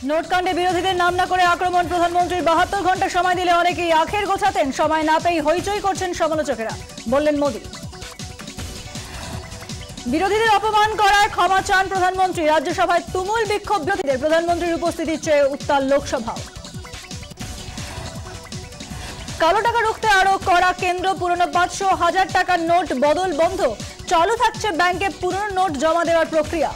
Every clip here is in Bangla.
নোটকাণ্ডে বিরোধীদের নাম না করে আক্রমণ প্রধানমন্ত্রীর 72 ঘন্টা সময় দিলে অনেকেই আখের গোছাতেন, সময় না পেয়ে হইচই করছেন সমালোচকেরা, বললেন মোদী। বিরোধীদের অপমান করায় ক্ষমা চান প্রধানমন্ত্রী। রাজ্যসভায় তুমুল বিক্ষোভ বিরোধীদের, প্রধানমন্ত্রীর উপস্থিতির চেয়ে উত্তাল লোকসভাও। কালো টাকা রুখতে আরো কড়া কেন্দ্র, পুরনো 500,000 টাকার নোট বদল বন্ধ, চালু থাকছে ব্যাংকে পুরনো নোট জমা দেওয়ার প্রক্রিয়া।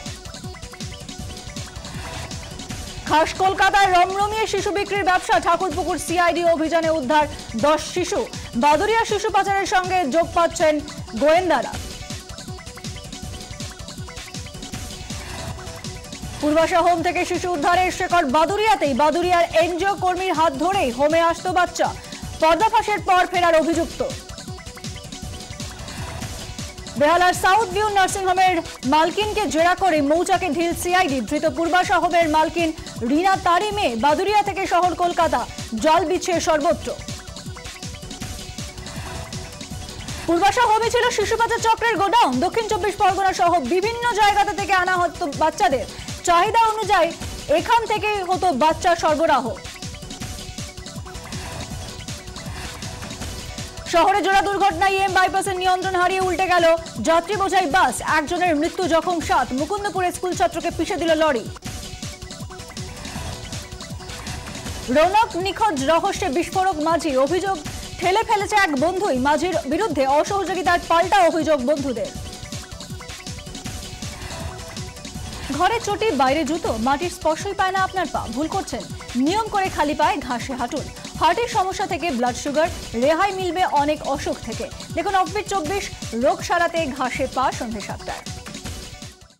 খাস কলকাতায় রমরমিয়ে শিশু বিক্রির ব্যবসা, ঠাকুরপুকুর সিআইডি অভিযানে উদ্ধার 10 শিশু। বাদুরিয়া শিশু পাচারের সঙ্গে যোগ পাচ্ছেন গোয়েন্দারা। পূর্বাশা হোম থেকে শিশু উদ্ধারের শেকড় বাদুরিয়াতেই, বাদুরিয়ার এনজিও কর্মীর হাত ধরেই হোমে আসতো বাচ্চা। পর্দাফাঁসের পর ফেরার অভিযুক্ত। বেহালার সাউথ ভিউ নার্সিংহোমের মালকিনকে জেরা করে মৌচাকে ঢিল সিআইডি, ধৃত পূর্বাশা হোমের মালকিন রিনা তারি মেয়ে। বাদুরিয়া থেকে শহর কলকাতা, জল বিছিয়ে সর্বত্র। পূর্বাশা হোমে ছিল শিশু পাচার চক্রের গোডাউন। দক্ষিণ 24 পরগনা সহ বিভিন্ন জায়গাতে থেকে আনা হতো বাচ্চাদের, চাহিদা অনুযায়ী এখান থেকে হতো বাচ্চা সরবরাহ। শহরে জোড়া দুর্ঘটনায় EM বাইপাসের নিয়ন্ত্রণ হারিয়ে উল্টে গেল যাত্রী বোঝাই বাস, একজনের মৃত্যু, জখম 7। মুকুন্দপুরে স্কুল ছাত্রকে পিষে দিল লরি। রৌনক নিখোঁজ রহস্যে বিস্ফোরক মাঝি, অভিযোগ ঠেলে ফেলেছে এক বন্ধুই। মাঝির বিরুদ্ধে অসহযোগিতার পাল্টা অভিযোগ বন্ধুদের। ঘরে চটি, বাইরে জুতো, মাটির স্পর্শই পায় না আপনার পা, ভুল করছেন। নিয়ম করে খালি পায়ে ঘাসে হাঁটুন। হার্টের সমস্যা থেকে ব্লাড সুগার, রেহাই মিলবে অনেক অসুখ থেকে। দেখুন অফবিট 24, রোগ সারাতে ঘাসে পা, সন্ধ্যে 7টায়।